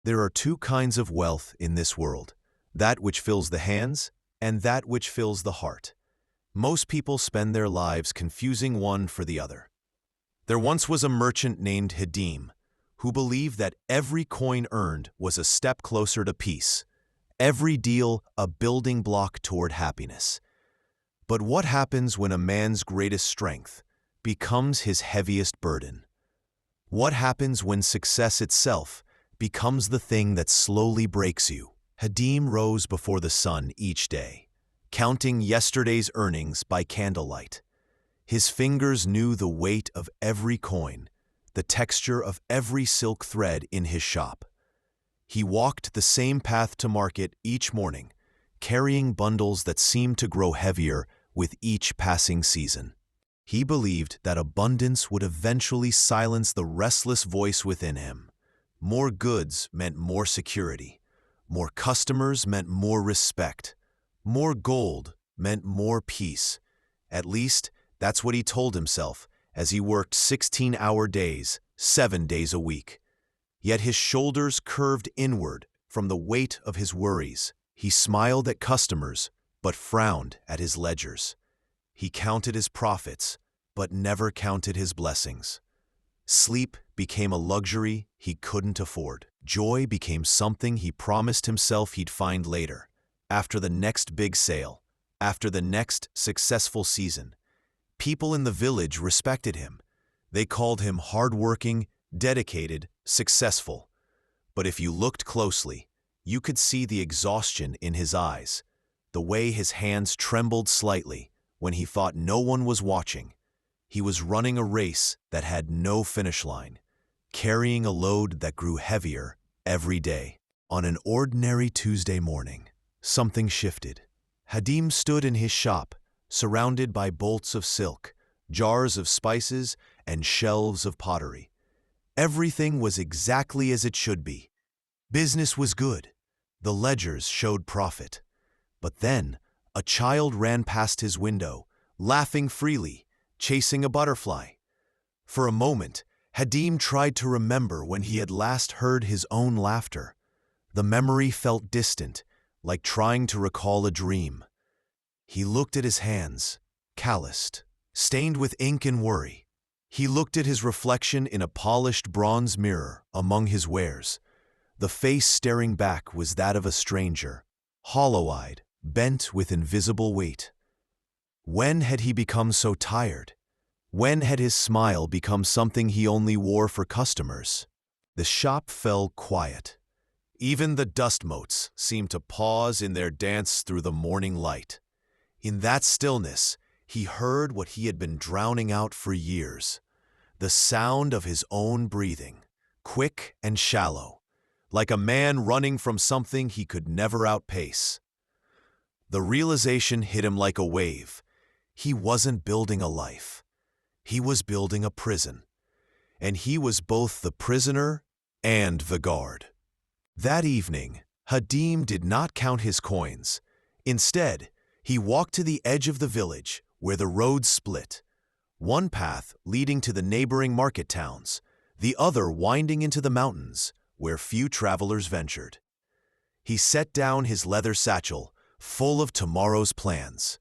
There are two kinds of wealth in this world, that which fills the hands and that which fills the heart. Most people spend their lives confusing one for the other. There once was a merchant named Hadim, who believed that every coin earned was a step closer to peace, every deal a building block toward happiness. But what happens when a man's greatest strength becomes his heaviest burden? What happens when success itself becomes the thing that slowly breaks you? Hadim rose before the sun each day, counting yesterday's earnings by candlelight. His fingers knew the weight of every coin, the texture of every silk thread in his shop. He walked the same path to market each morning, carrying bundles that seemed to grow heavier with each passing season. He believed that abundance would eventually silence the restless voice within him. More goods meant more security. More customers meant more respect. More gold meant more peace. At least, that's what he told himself as he worked 16-hour days, 7 days a week. Yet his shoulders curved inward from the weight of his worries. He smiled at customers, but frowned at his ledgers. He counted his profits, but never counted his blessings. Sleep became a luxury he couldn't afford. Joy became something he promised himself he'd find later, after the next big sale, after the next successful season. People in the village respected him. They called him hardworking, dedicated, successful. But if you looked closely, you could see the exhaustion in his eyes, the way his hands trembled slightly when he thought no one was watching. He was running a race that had no finish line, carrying a load that grew heavier every day. On an ordinary Tuesday morning, something shifted. Hadim stood in his shop, surrounded by bolts of silk, jars of spices, and shelves of pottery. Everything was exactly as it should be. Business was good. The ledgers showed profit. But then, a child ran past his window, laughing freely, chasing a butterfly. For a moment, Hadim tried to remember when he had last heard his own laughter. The memory felt distant, like trying to recall a dream. He looked at his hands, calloused, stained with ink and worry. He looked at his reflection in a polished bronze mirror among his wares. The face staring back was that of a stranger, hollow-eyed, bent with invisible weight. When had he become so tired? When had his smile become something he only wore for customers? The shop fell quiet. Even the dust motes seemed to pause in their dance through the morning light. In that stillness, he heard what he had been drowning out for years, the sound of his own breathing, quick and shallow, like a man running from something he could never outpace. The realization hit him like a wave. He wasn't building a life. He was building a prison, and he was both the prisoner and the guard. That evening, Hadim did not count his coins. Instead, he walked to the edge of the village where the roads split, one path leading to the neighboring market towns, the other winding into the mountains where few travelers ventured. He set down his leather satchel, full of tomorrow's plans.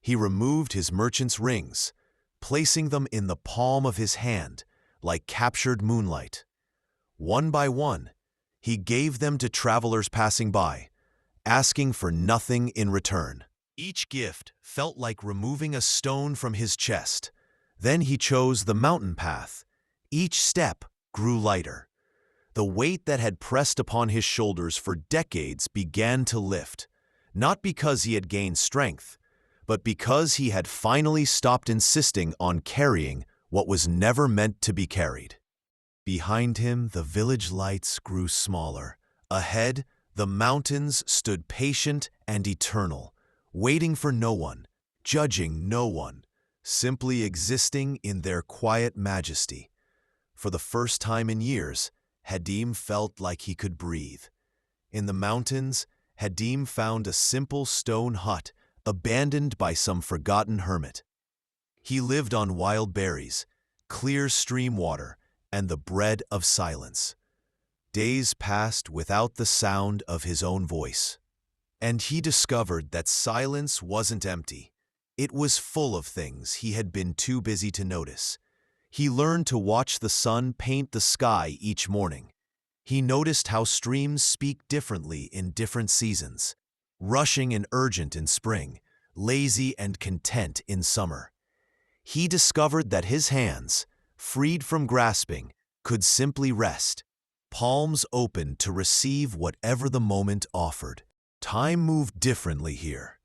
He removed his merchant's rings, placing them in the palm of his hand like captured moonlight. One by one, he gave them to travelers passing by, asking for nothing in return. Each gift felt like removing a stone from his chest. Then he chose the mountain path. Each step grew lighter. The weight that had pressed upon his shoulders for decades began to lift, not because he had gained strength, but because he had finally stopped insisting on carrying what was never meant to be carried. Behind him, the village lights grew smaller. Ahead, the mountains stood patient and eternal, waiting for no one, judging no one, simply existing in their quiet majesty. For the first time in years, Hadim felt like he could breathe. In the mountains, Hadim found a simple stone hut abandoned by some forgotten hermit. He lived on wild berries, clear stream water, and the bread of silence. Days passed without the sound of his own voice. And he discovered that silence wasn't empty. It was full of things he had been too busy to notice. He learned to watch the sun paint the sky each morning. He noticed how streams speak differently in different seasons, rushing and urgent in spring, lazy and content in summer. He discovered that his hands, freed from grasping, could simply rest, palms open to receive whatever the moment offered. Time moved differently here,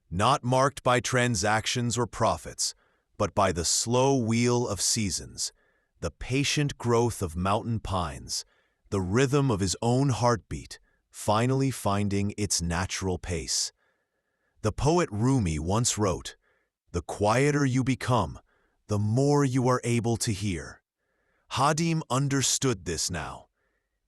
not marked by transactions or profits, but by the slow wheel of seasons, the patient growth of mountain pines, the rhythm of his own heartbeat, finally finding its natural pace. The poet Rumi once wrote, "The quieter you become, the more you are able to hear." Hadim understood this now.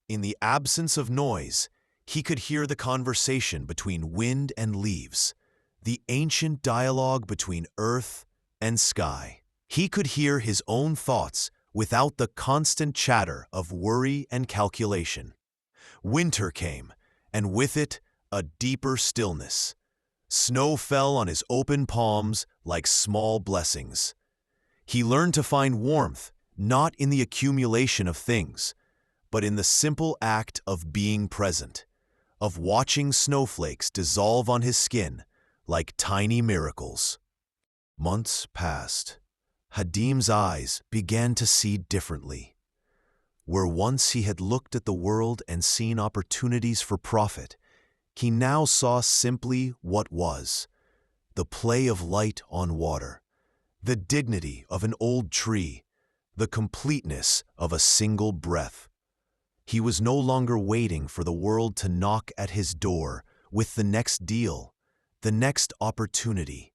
In the absence of noise, he could hear the conversation between wind and leaves, the ancient dialogue between earth and sky. He could hear his own thoughts without the constant chatter of worry and calculation. Winter came, and with it, a deeper stillness. Snow fell on his open palms like small blessings. He learned to find warmth not in the accumulation of things, but in the simple act of being present, of watching snowflakes dissolve on his skin like tiny miracles. Months passed. Hadim's eyes began to see differently. Where once he had looked at the world and seen opportunities for profit, he now saw simply what was: the play of light on water, the dignity of an old tree, the completeness of a single breath. He was no longer waiting for the world to knock at his door with the next deal, the next opportunity,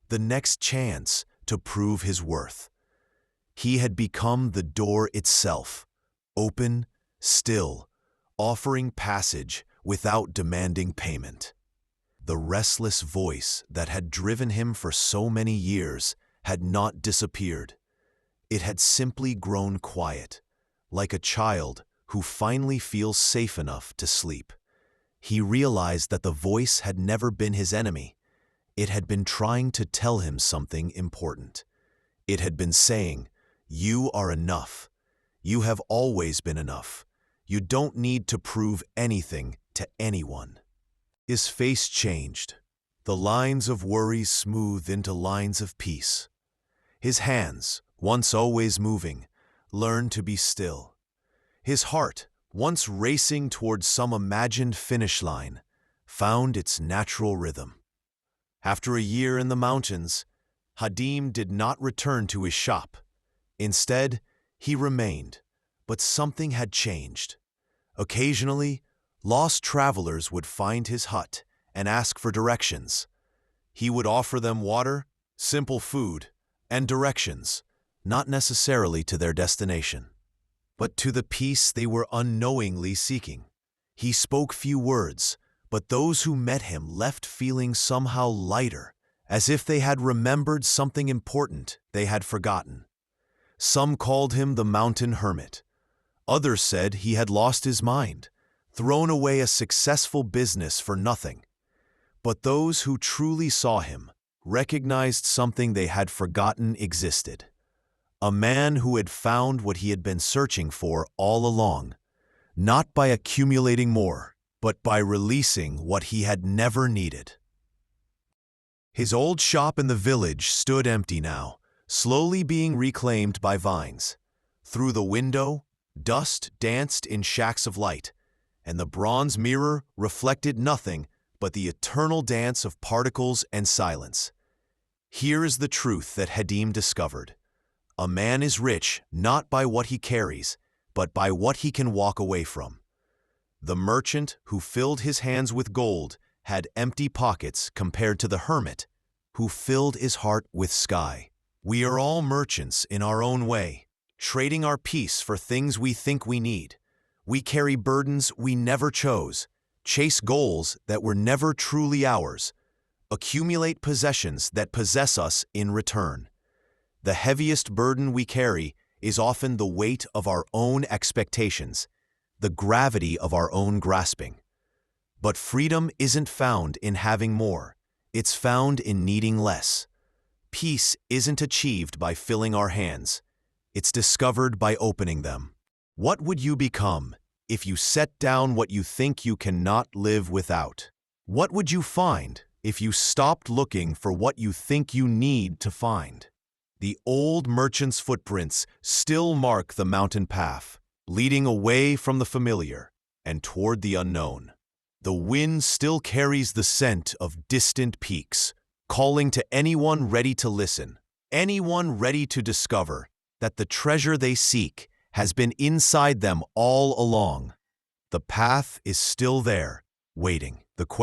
the next chance to prove his worth. He had become the door itself, open, still, offering passage without demanding payment. The restless voice that had driven him for so many years had not disappeared. It had simply grown quiet, like a child who finally feels safe enough to sleep. He realized that the voice had never been his enemy. It had been trying to tell him something important. It had been saying, "You are enough. You have always been enough. You don't need to prove anything to anyone." His face changed. The lines of worry smoothed into lines of peace. His hands, once always moving, learned to be still. His heart, once racing towards some imagined finish line, found its natural rhythm. After a year in the mountains, Hadim did not return to his shop. Instead, he remained, but something had changed. Occasionally, lost travelers would find his hut and ask for directions. He would offer them water, simple food, and directions, not necessarily to their destination, but to the peace they were unknowingly seeking. He spoke few words, but those who met him left feeling somehow lighter, as if they had remembered something important they had forgotten. Some called him the mountain hermit. Others said he had lost his mind, thrown away a successful business for nothing. But those who truly saw him recognized something they had forgotten existed. A man who had found what he had been searching for all along, not by accumulating more, but by releasing what he had never needed. His old shop in the village stood empty now, slowly being reclaimed by vines. Through the window, dust danced in shacks of light, and the bronze mirror reflected nothing but the eternal dance of particles and silence. Here is the truth that Hadim discovered. A man is rich not by what he carries, but by what he can walk away from. The merchant who filled his hands with gold had empty pockets compared to the hermit who filled his heart with sky. We are all merchants in our own way, trading our peace for things we think we need. We carry burdens we never chose, chase goals that were never truly ours, accumulate possessions that possess us in return. The heaviest burden we carry is often the weight of our own expectations, the gravity of our own grasping. But freedom isn't found in having more. It's found in needing less. Peace isn't achieved by filling our hands. It's discovered by opening them. What would you become if you set down what you think you cannot live without? What would you find if you stopped looking for what you think you need to find? The old merchant's footprints still mark the mountain path, leading away from the familiar and toward the unknown. The wind still carries the scent of distant peaks, calling to anyone ready to listen, anyone ready to discover that the treasure they seek has been inside them all along. The path is still there, waiting. The quest